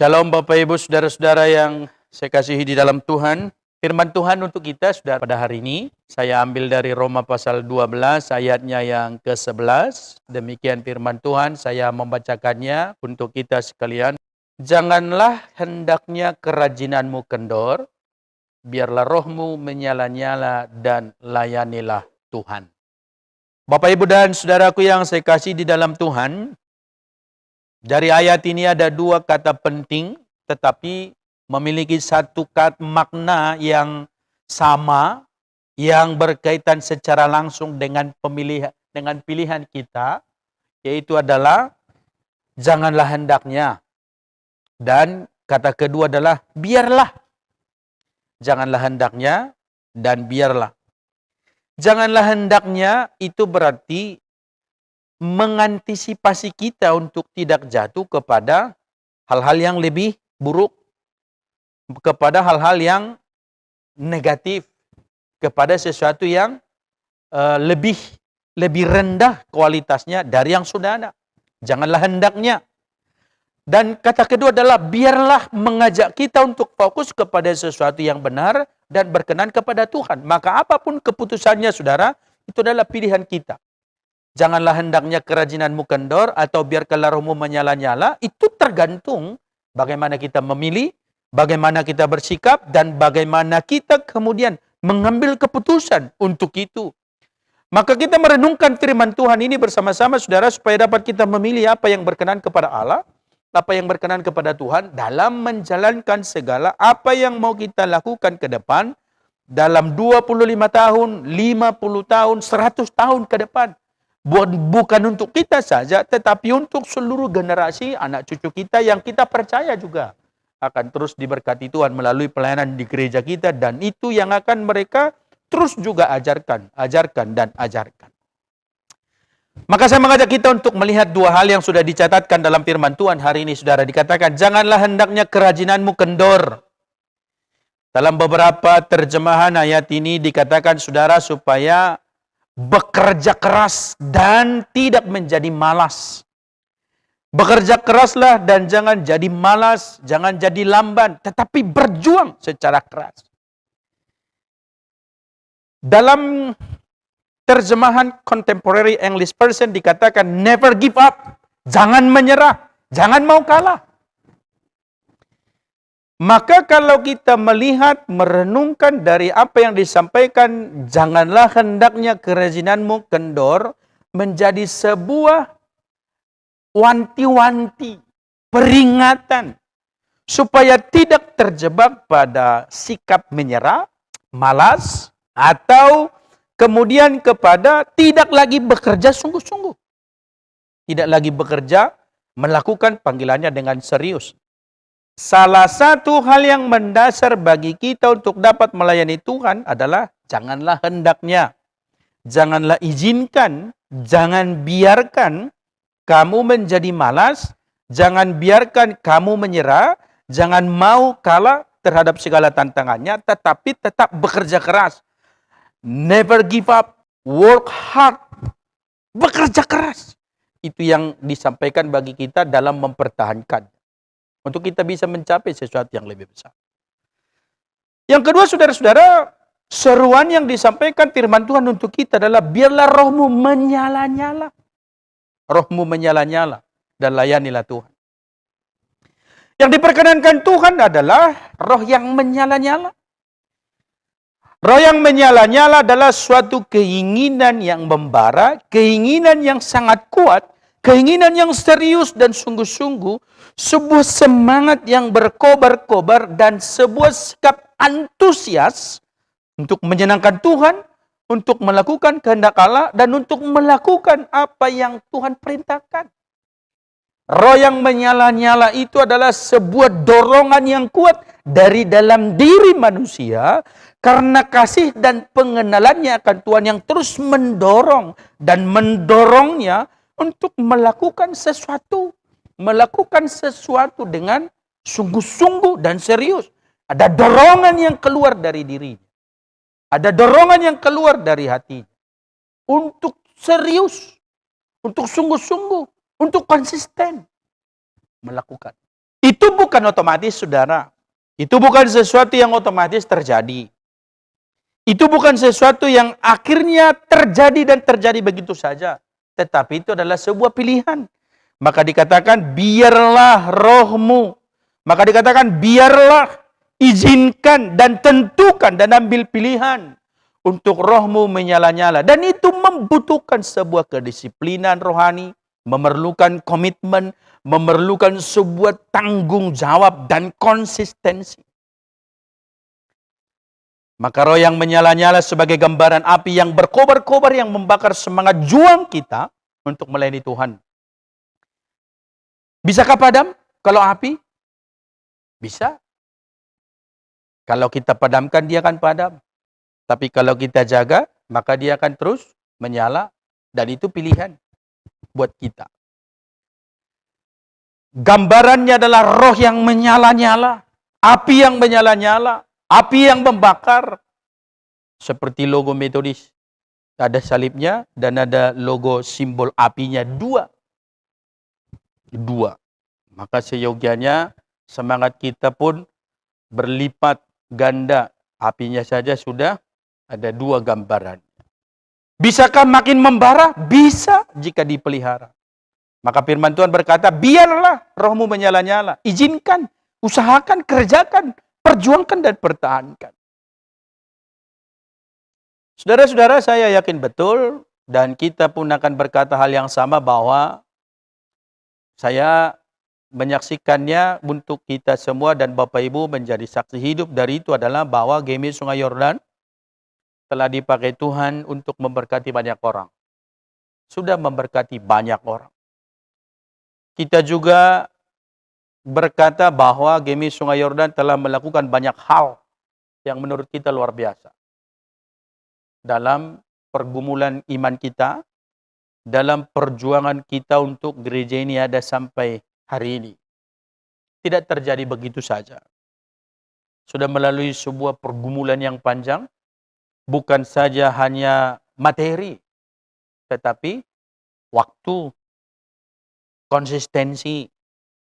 Shalom Bapak Ibu Saudara-saudara yang saya kasihi di dalam Tuhan. Firman Tuhan untuk kita saudara pada hari ini, saya ambil dari Roma pasal 12 ayatnya yang ke-11. Demikian firman Tuhan, saya membacakannya untuk kita sekalian. Janganlah hendaknya kerajinanmu kendor, biarlah rohmu menyala-nyala dan layanilah Tuhan. Bapak Ibu dan saudaraku yang saya kasih di dalam Tuhan, dari ayat ini ada dua kata penting, tetapi memiliki satu makna yang sama, yang berkaitan secara langsung dengan pilihan kita, yaitu adalah janganlah hendaknya. Dan kata kedua adalah biarlah. Janganlah hendaknya dan biarlah. Janganlah hendaknya itu berarti mengantisipasi kita untuk tidak jatuh kepada hal-hal yang lebih buruk, kepada hal-hal yang negatif, kepada sesuatu yang lebih rendah kualitasnya dari yang sudah ada. Janganlah hendaknya. Dan kata kedua adalah biarlah, mengajak kita untuk fokus kepada sesuatu yang benar dan berkenan kepada Tuhan. Maka apapun keputusannya saudara, itu adalah pilihan kita. Janganlah hendaknya kerajinanmu kendor atau biarkanlah rohmu menyala-nyala. Itu tergantung bagaimana kita memilih, bagaimana kita bersikap, dan bagaimana kita kemudian mengambil keputusan untuk itu. Maka kita merenungkan firman Tuhan ini bersama-sama saudara, supaya dapat kita memilih apa yang berkenan kepada Allah, apa yang berkenan kepada Tuhan dalam menjalankan segala apa yang mau kita lakukan ke depan dalam 25 tahun, 50 tahun, 100 tahun ke depan. Bukan untuk kita saja, tetapi untuk seluruh generasi anak cucu kita yang kita percaya juga akan terus diberkati Tuhan melalui pelayanan di gereja kita, dan itu yang akan mereka terus juga ajarkan. Maka saya mengajak kita untuk melihat dua hal yang sudah dicatatkan dalam firman Tuhan hari ini saudara. Dikatakan janganlah hendaknya kerajinanmu kendor. Dalam beberapa terjemahan ayat ini dikatakan saudara supaya bekerja keras dan tidak menjadi malas. Bekerja keraslah dan jangan jadi malas, jangan jadi lamban, tetapi berjuang secara keras. Dalam terjemahan Contemporary English Version dikatakan never give up, jangan menyerah, jangan mau kalah. Maka kalau kita melihat, merenungkan dari apa yang disampaikan, janganlah hendaknya kerajinanmu kendor, menjadi sebuah wanti-wanti, peringatan, supaya tidak terjebak pada sikap menyerah, malas, atau kemudian kepada tidak lagi bekerja sungguh-sungguh. Tidak lagi bekerja, melakukan panggilannya dengan serius. Salah satu hal yang mendasar bagi kita untuk dapat melayani Tuhan adalah janganlah hendaknya. Janganlah izinkan, jangan biarkan kamu menjadi malas, jangan biarkan kamu menyerah, jangan mau kalah terhadap segala tantangannya, tetapi tetap bekerja keras. Never give up, work hard, bekerja keras. Itu yang disampaikan bagi kita dalam mempertahankan. Untuk kita bisa mencapai sesuatu yang lebih besar. Yang kedua saudara-saudara, seruan yang disampaikan firman Tuhan untuk kita adalah biarlah rohmu menyala-nyala. Rohmu menyala-nyala dan layanilah Tuhan. Yang diperkenankan Tuhan adalah roh yang menyala-nyala. Roh yang menyala-nyala adalah suatu keinginan yang membara, keinginan yang sangat kuat, keinginan yang serius dan sungguh-sungguh, sebuah semangat yang berkobar-kobar dan sebuah sikap antusias untuk menyenangkan Tuhan, untuk melakukan kehendak Allah, dan untuk melakukan apa yang Tuhan perintahkan. Roh yang menyala-nyala itu adalah sebuah dorongan yang kuat dari dalam diri manusia, karena kasih dan pengenalannya akan Tuhan yang terus mendorong dan mendorongnya untuk melakukan sesuatu dengan sungguh-sungguh dan serius. Ada dorongan yang keluar dari dirinya. Ada dorongan yang keluar dari hatinya. Untuk serius, untuk sungguh-sungguh, untuk konsisten melakukan. Itu bukan otomatis, saudara. Itu bukan sesuatu yang otomatis terjadi. Itu bukan sesuatu yang akhirnya terjadi dan terjadi begitu saja. Tetapi itu adalah sebuah pilihan. Maka dikatakan, biarlah rohmu. Maka dikatakan, biarlah, izinkan dan tentukan dan ambil pilihan untuk rohmu menyala-nyala. Dan itu membutuhkan sebuah kedisiplinan rohani, memerlukan komitmen, memerlukan sebuah tanggung jawab dan konsistensi. Maka roh yang menyala-nyala sebagai gambaran api yang berkobar-kobar yang membakar semangat juang kita untuk melayani Tuhan. Bisakah padam kalau api? Bisa. Kalau kita padamkan, dia akan padam. Tapi kalau kita jaga, maka dia akan terus menyala. Dan itu pilihan buat kita. Gambarannya adalah roh yang menyala-nyala. Api yang menyala-nyala. Api yang membakar. Seperti logo Metodis. Ada salibnya dan ada logo simbol apinya. Dua. Maka seyogianya semangat kita pun berlipat ganda. Apinya saja sudah ada dua gambaran. Bisakah makin membara? Bisa jika dipelihara. Maka firman Tuhan berkata, biarlah rohmu menyala-nyala. Izinkan, usahakan, kerjakan, perjuangkan dan pertahankan. Saudara-saudara, saya yakin betul dan kita pun akan berkata hal yang sama bahwa saya menyaksikannya untuk kita semua dan Bapak Ibu menjadi saksi hidup dari itu adalah bahwa GMI Sungai Yordan telah dipakai Tuhan untuk memberkati banyak orang. Sudah memberkati banyak orang. Kita juga berkata bahwa GMI Sungai Yordan telah melakukan banyak hal yang menurut kita luar biasa. Dalam pergumulan iman kita, dalam perjuangan kita untuk gereja ini ada sampai hari ini. Tidak terjadi begitu saja. Sudah melalui sebuah pergumulan yang panjang, bukan saja hanya materi, tetapi waktu, konsistensi,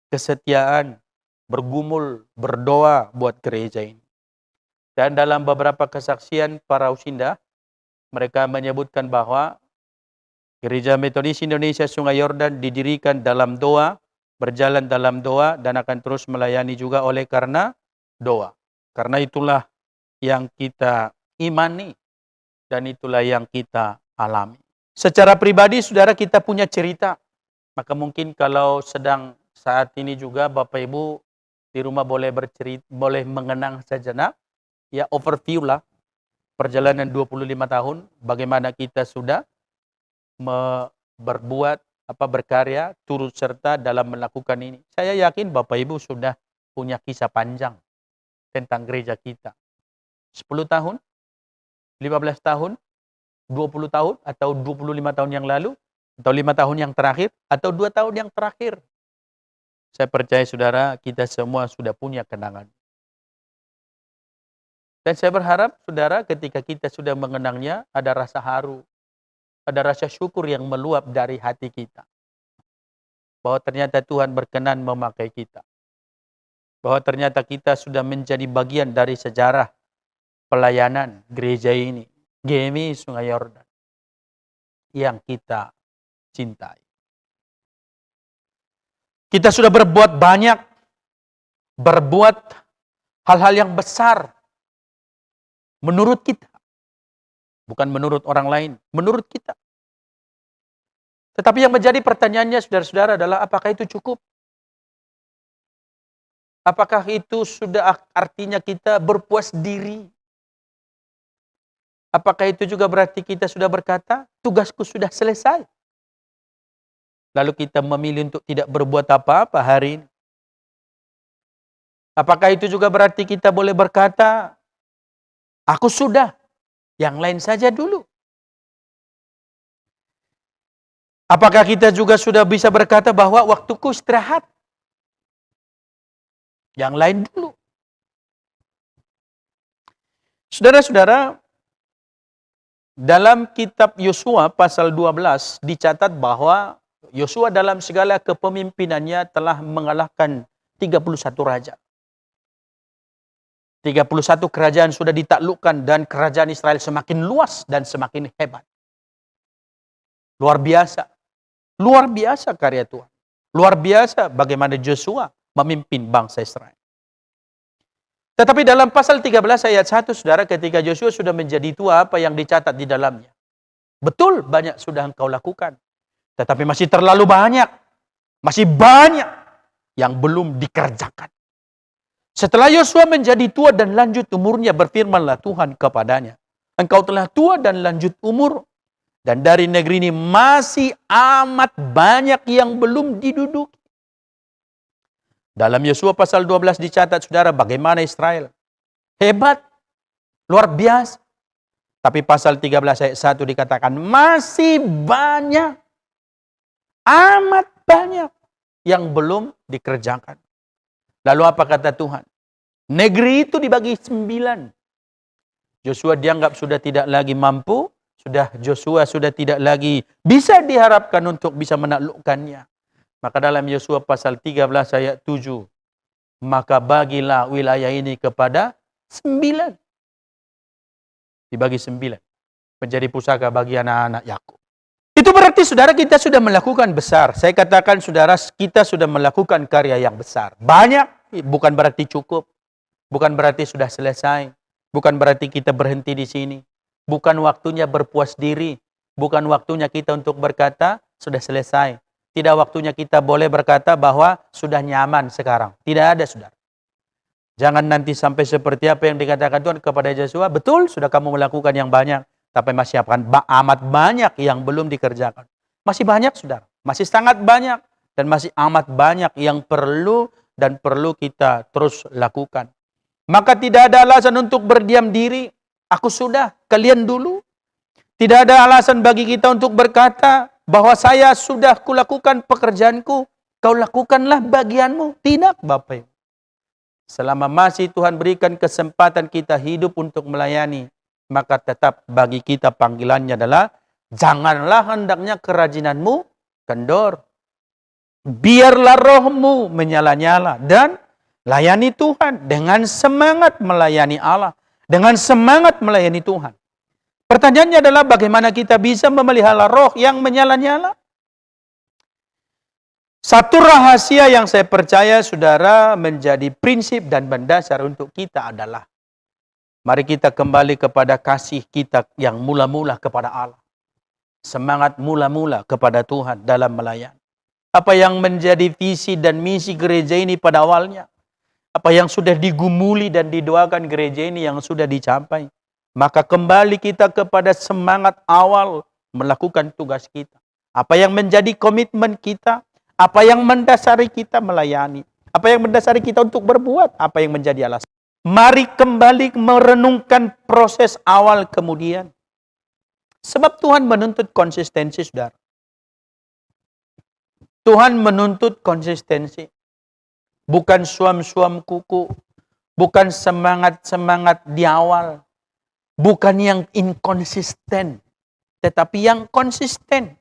kesetiaan, bergumul, berdoa buat gereja ini. Dan dalam beberapa kesaksian para usinda, mereka menyebutkan bahwa Gereja Metodis Indonesia Sungai Yordan didirikan dalam doa, berjalan dalam doa, dan akan terus melayani juga oleh karena doa. Karena itulah yang kita imani, dan itulah yang kita alami. Secara pribadi, saudara, kita punya cerita. Maka mungkin kalau sedang saat ini juga Bapak Ibu di rumah boleh bercerita, boleh mengenang sejenak, ya overview lah, perjalanan 25 tahun, bagaimana kita sudah berbuat, berkarya, turut serta dalam melakukan ini. Saya yakin Bapak Ibu sudah punya kisah panjang tentang gereja kita. 10 tahun, 15 tahun, 20 tahun, atau 25 tahun yang lalu, atau 5 tahun yang terakhir, atau 2 tahun yang terakhir. Saya percaya saudara, kita semua sudah punya kenangan. Dan saya berharap saudara ketika kita sudah mengenangnya, ada rasa haru, ada rasa syukur yang meluap dari hati kita. Bahwa ternyata Tuhan berkenan memakai kita. Bahwa ternyata kita sudah menjadi bagian dari sejarah pelayanan gereja ini. GMI Sungai Yordan. Yang kita cintai. Kita sudah berbuat banyak. Berbuat hal-hal yang besar. Menurut kita. Bukan menurut orang lain. Menurut kita. Tetapi yang menjadi pertanyaannya saudara-saudara adalah apakah itu cukup? Apakah itu sudah artinya kita berpuas diri? Apakah itu juga berarti kita sudah berkata, tugasku sudah selesai? Lalu kita memilih untuk tidak berbuat apa-apa hari ini. Apakah itu juga berarti kita boleh berkata, aku sudah, yang lain saja dulu? Apakah kita juga sudah bisa berkata bahwa waktuku istirahat? Yang lain dulu. Saudara-saudara, dalam kitab Yosua pasal 12 dicatat bahwa Yosua dalam segala kepemimpinannya telah mengalahkan 31 raja. 31 kerajaan sudah ditaklukkan dan kerajaan Israel semakin luas dan semakin hebat. Luar biasa. Luar biasa karya Tuhan. Luar biasa bagaimana Joshua memimpin bangsa Israel. Tetapi dalam pasal 13 ayat 1, saudara, ketika Joshua sudah menjadi tua, apa yang dicatat di dalamnya? Betul, banyak sudah engkau lakukan. Tetapi masih terlalu banyak. Masih banyak yang belum dikerjakan. Setelah Yosua menjadi tua dan lanjut umurnya, berfirmanlah Tuhan kepadanya, engkau telah tua dan lanjut umur, dan dari negeri ini masih amat banyak yang belum diduduki. Dalam Yosua pasal 12 dicatat, saudara, bagaimana Israel hebat, luar biasa. Tapi pasal 13 ayat 1 dikatakan masih banyak, amat banyak yang belum dikerjakan. Lalu apa kata Tuhan? Negeri itu dibagi 9. Joshua dianggap sudah tidak lagi mampu, Joshua sudah tidak lagi bisa diharapkan untuk bisa menaklukkannya. Maka dalam Yosua pasal 13 ayat 7, maka bagilah wilayah ini kepada 9. Dibagi 9. Menjadi pusaka bagi anak-anak Yakub. Itu berarti saudara kita sudah melakukan besar. Saya katakan saudara kita sudah melakukan karya yang besar. Banyak, bukan berarti cukup. Bukan berarti sudah selesai. Bukan berarti kita berhenti di sini. Bukan waktunya berpuas diri. Bukan waktunya kita untuk berkata sudah selesai. Tidak waktunya kita boleh berkata bahwa sudah nyaman sekarang. Tidak ada, saudara. Jangan nanti sampai seperti apa yang dikatakan Tuhan kepada Joshua. Betul, sudah kamu melakukan yang banyak. Tapi masih amat banyak yang belum dikerjakan. Masih banyak, saudara. Masih sangat banyak. Dan masih amat banyak yang perlu dan perlu kita terus lakukan. Maka tidak ada alasan untuk berdiam diri. Aku sudah, kalian dulu. Tidak ada alasan bagi kita untuk berkata bahwa saya sudah kulakukan pekerjaanku. Kau lakukanlah bagianmu. Tidak, Bapak Ibu. Selama masih Tuhan berikan kesempatan kita hidup untuk melayani, maka tetap bagi kita panggilannya adalah janganlah hendaknya kerajinanmu kendor. Biarlah rohmu menyala-nyala dan layani Tuhan dengan semangat melayani Allah, dengan semangat melayani Tuhan. Pertanyaannya adalah bagaimana kita bisa memelihara roh yang menyala-nyala? Satu rahasia yang saya percaya saudara menjadi prinsip dan mendasar untuk kita adalah mari kita kembali kepada kasih kita yang mula-mula kepada Allah. Semangat mula-mula kepada Tuhan dalam melayani. Apa yang menjadi visi dan misi gereja ini pada awalnya. Apa yang sudah digumuli dan didoakan gereja ini yang sudah dicapai. Maka kembali kita kepada semangat awal melakukan tugas kita. Apa yang menjadi komitmen kita. Apa yang mendasari kita melayani. Apa yang mendasari kita untuk berbuat. Apa yang menjadi alasan. Mari kembali merenungkan proses awal kemudian. Sebab Tuhan menuntut konsistensi, saudara. Tuhan menuntut konsistensi. Bukan suam-suam kuku. Bukan semangat-semangat di awal. Bukan yang inkonsisten. Tetapi yang konsisten.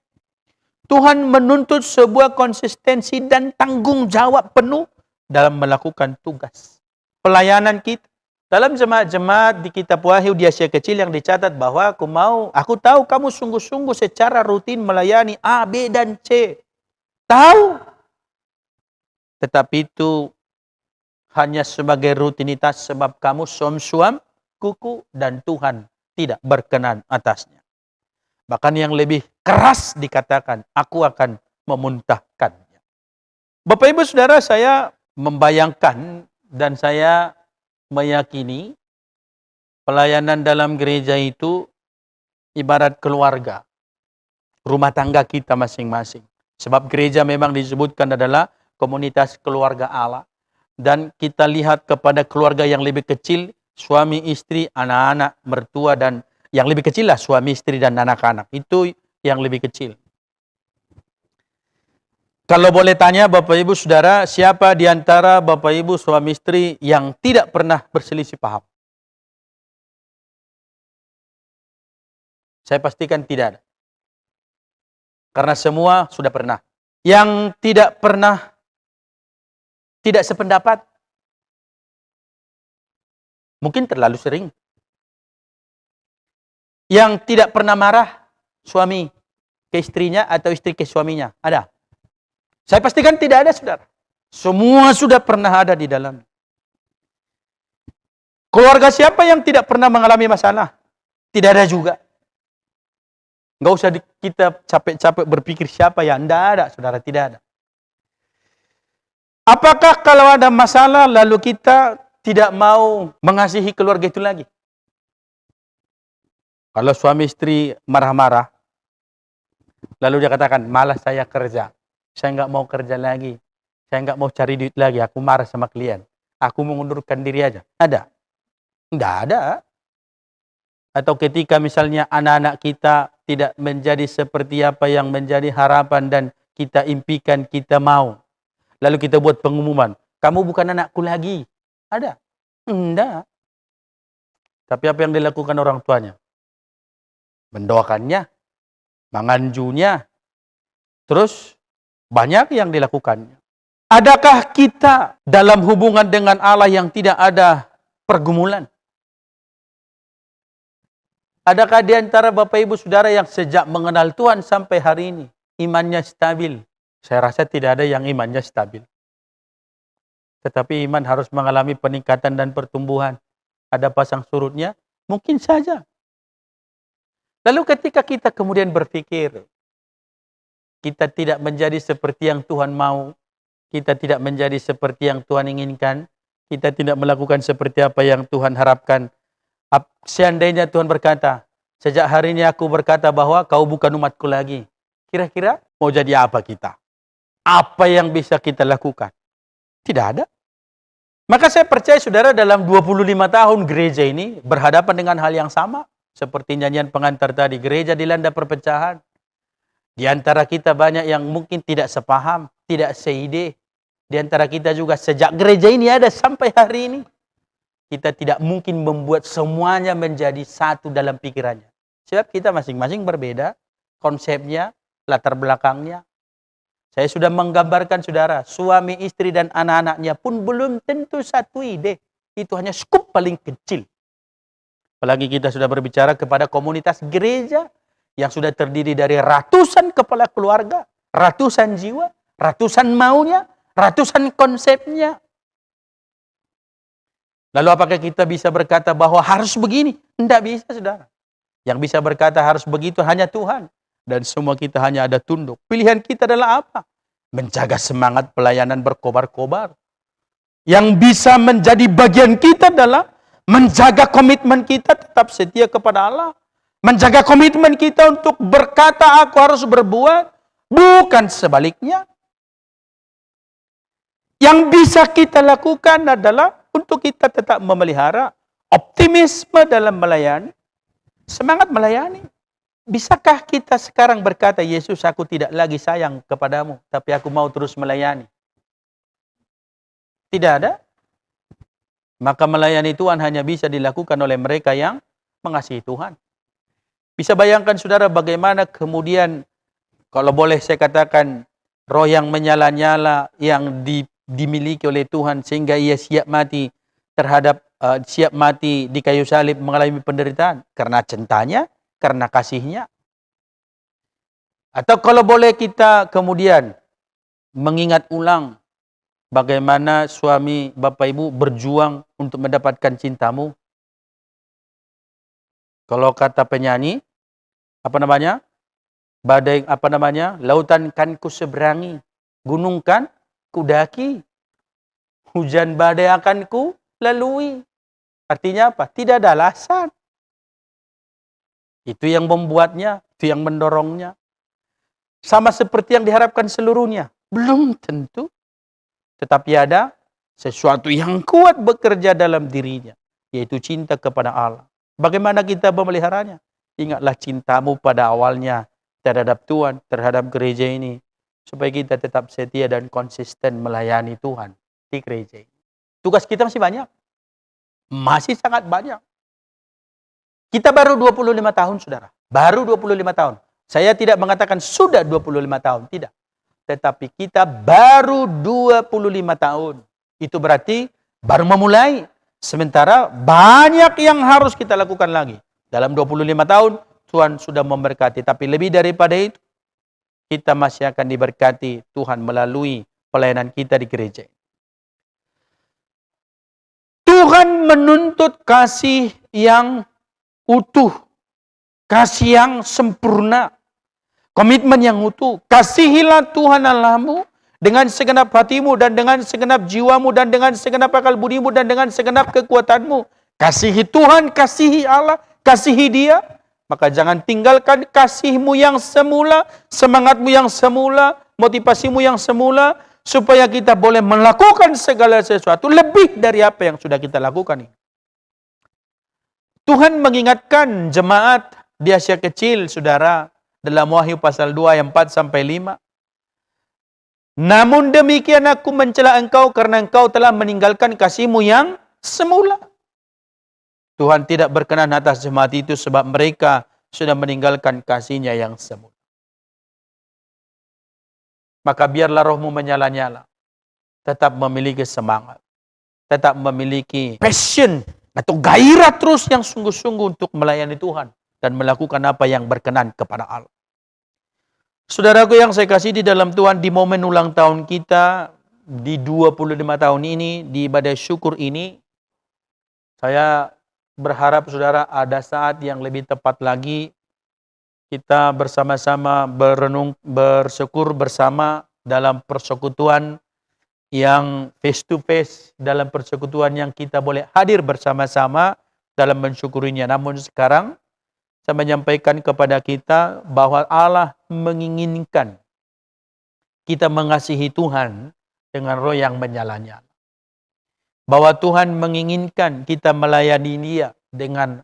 Tuhan menuntut sebuah konsistensi dan tanggung jawab penuh dalam melakukan tugas. Pelayanan kita. Dalam jemaat-jemaat di kitab Wahyu di Asia Kecil yang dicatat bahwa aku tahu kamu sungguh-sungguh secara rutin melayani A, B, dan C. Tahu. Tetapi itu hanya sebagai rutinitas sebab kamu suam-suam kuku dan Tuhan tidak berkenan atasnya. Bahkan yang lebih keras dikatakan, aku akan memuntahkannya. Bapak Ibu Saudara, saya membayangkan dan saya meyakini pelayanan dalam gereja itu ibarat keluarga, rumah tangga kita masing-masing. Sebab gereja memang disebutkan adalah komunitas keluarga Allah. Dan kita lihat kepada keluarga yang lebih kecil, suami, istri, anak-anak, mertua, dan yang lebih kecil lah suami, istri, dan anak-anak. Itu yang lebih kecil. Kalau boleh tanya Bapak Ibu Saudara, siapa di antara Bapak Ibu suami istri yang tidak pernah berselisih paham? Saya pastikan tidak ada. Karena semua sudah pernah. Yang tidak pernah tidak sependapat. Mungkin terlalu sering. Yang tidak pernah marah suami ke istrinya atau istri ke suaminya. Ada? Saya pastikan tidak ada, saudara. Semua sudah pernah ada di dalam. Keluarga siapa yang tidak pernah mengalami masalah? Tidak ada juga. Nggak usah kita capek-capek berpikir siapa ya. Tidak ada, saudara. Tidak ada. Apakah kalau ada masalah lalu kita tidak mau mengasihi keluarga itu lagi? Kalau suami istri marah-marah, lalu dia katakan, malas saya kerja. Saya nggak mau kerja lagi. Saya nggak mau cari duit lagi. Aku marah sama klien. Aku mengundurkan diri aja. Ada? Nggak ada. Atau ketika misalnya anak-anak kita tidak menjadi seperti apa yang menjadi harapan dan kita impikan, kita mau. Lalu kita buat pengumuman, kamu bukan anakku lagi. Ada? Enggak. Tapi apa yang dilakukan orang tuanya? Mendoakannya, menganjunya, terus banyak yang dilakukannya. Adakah kita dalam hubungan dengan Allah yang tidak ada pergumulan? Adakah di antara Bapak Ibu Saudara yang sejak mengenal Tuhan sampai hari ini imannya stabil? Saya rasa tidak ada yang imannya stabil. Tetapi iman harus mengalami peningkatan dan pertumbuhan. Ada pasang surutnya? Mungkin saja. Lalu ketika kita kemudian berpikir, kita tidak menjadi seperti yang Tuhan mau, kita tidak menjadi seperti yang Tuhan inginkan, kita tidak melakukan seperti apa yang Tuhan harapkan. Seandainya Tuhan berkata, sejak hari ini aku berkata bahwa kau bukan umatku lagi. Kira-kira mau jadi apa kita? Apa yang bisa kita lakukan? Tidak ada. Maka saya percaya saudara dalam 25 tahun gereja ini berhadapan dengan hal yang sama. Seperti nyanyian pengantar tadi, gereja dilanda perpecahan. Di antara kita banyak yang mungkin tidak sepaham, tidak seide. Di antara kita juga sejak gereja ini ada sampai hari ini. Kita tidak mungkin membuat semuanya menjadi satu dalam pikirannya. Sebab kita masing-masing berbeda, konsepnya, latar belakangnya. Saya sudah menggambarkan saudara, suami, istri, dan anak-anaknya pun belum tentu satu ide. Itu hanya skup paling kecil. Apalagi kita sudah berbicara kepada komunitas gereja yang sudah terdiri dari ratusan kepala keluarga, ratusan jiwa, ratusan maunya, ratusan konsepnya. Lalu apakah kita bisa berkata bahwa harus begini? Tidak bisa, saudara. Yang bisa berkata harus begitu hanya Tuhan. Dan semua kita hanya ada tunduk. Pilihan kita adalah apa? Menjaga semangat pelayanan berkobar-kobar. Yang bisa menjadi bagian kita adalah menjaga komitmen kita tetap setia kepada Allah. Menjaga komitmen kita untuk berkata aku harus berbuat. Bukan sebaliknya. Yang bisa kita lakukan adalah untuk kita tetap memelihara optimisme dalam melayani. Semangat melayani. Bisakah kita sekarang berkata, Yesus aku tidak lagi sayang kepadamu, tapi aku mau terus melayani? Tidak ada. Maka melayani Tuhan hanya bisa dilakukan oleh mereka yang mengasihi Tuhan. Bisa bayangkan saudara bagaimana kemudian, kalau boleh saya katakan, roh yang menyala-nyala yang dimiliki oleh Tuhan sehingga ia siap mati siap mati di kayu salib mengalami penderitaan karena cintanya, karena kasihnya. Atau kalau boleh kita kemudian mengingat ulang bagaimana suami Bapak Ibu berjuang untuk mendapatkan cintamu. Kalau kata penyanyi, badai lautan kan ku seberangi, gunung kan ku daki, hujan badai akan ku lalui. Artinya apa? Tidak ada alasan. Itu yang membuatnya, itu yang mendorongnya. Sama seperti yang diharapkan seluruhnya. Belum tentu. Tetapi ada sesuatu yang kuat bekerja dalam dirinya. Yaitu cinta kepada Allah. Bagaimana kita memeliharanya? Ingatlah cintamu pada awalnya terhadap Tuhan, terhadap gereja ini. Supaya kita tetap setia dan konsisten melayani Tuhan di gereja ini. Tugas kita masih banyak. Masih sangat banyak. Kita baru 25 tahun, saudara. Baru 25 tahun. Saya tidak mengatakan sudah 25 tahun. Tidak. Tetapi kita baru 25 tahun. Itu berarti baru memulai. Sementara banyak yang harus kita lakukan lagi. Dalam 25 tahun, Tuhan sudah memberkati. Tapi lebih daripada itu, kita masih akan diberkati Tuhan melalui pelayanan kita di gereja. Tuhan menuntut kasih yang utuh. Kasih yang sempurna. Komitmen yang utuh. Kasihilah Tuhan Allahmu dengan segenap hatimu dan dengan segenap jiwamu dan dengan segenap akal budimu dan dengan segenap kekuatanmu. Kasihi Tuhan, kasihi Allah, kasihi Dia. Maka jangan tinggalkan kasihmu yang semula, semangatmu yang semula, motivasimu yang semula, supaya kita boleh melakukan segala sesuatu lebih dari apa yang sudah kita lakukan. Tuhan mengingatkan jemaat di Asia Kecil, saudara, dalam Wahyu pasal 2 ayat 4-5. Namun demikian aku mencela engkau karena engkau telah meninggalkan kasihmu yang semula. Tuhan tidak berkenan atas jemaat itu sebab mereka sudah meninggalkan kasihnya yang semula. Maka biarlah rohmu menyala-nyala. Tetap memiliki semangat. Tetap memiliki passion atau gairah terus yang sungguh-sungguh untuk melayani Tuhan. Dan melakukan apa yang berkenan kepada Allah. Saudaraku yang saya kasih di dalam Tuhan, di momen ulang tahun kita, di 25 tahun ini, di ibadah syukur ini, saya berharap saudara ada saat yang lebih tepat lagi, kita bersama-sama berenung, bersyukur bersama dalam persekutuan yang face to face, dalam persekutuan yang kita boleh hadir bersama-sama dalam mensyukurinya. Namun sekarang, saya menyampaikan kepada kita bahwa Allah menginginkan kita mengasihi Tuhan dengan roh yang menyala-nyala. Bahwa Tuhan menginginkan kita melayani Dia dengan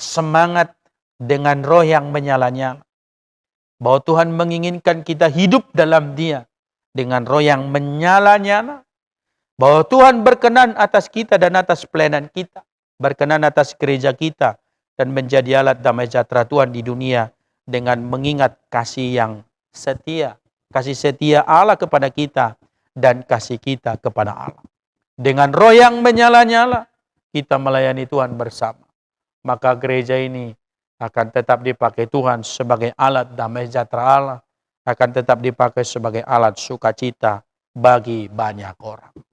semangat, dengan roh yang menyala-nyala. Bahwa Tuhan menginginkan kita hidup dalam Dia dengan roh yang menyala-nyala. Bahwa Tuhan berkenan atas kita dan atas pelayanan kita. Berkenan atas gereja kita. Dan menjadi alat damai sejahtera Tuhan di dunia dengan mengingat kasih yang setia. Kasih setia Allah kepada kita dan kasih kita kepada Allah. Dengan roh yang menyala-nyala, kita melayani Tuhan bersama. Maka gereja ini akan tetap dipakai Tuhan sebagai alat damai sejahtera Allah. Akan tetap dipakai sebagai alat sukacita bagi banyak orang.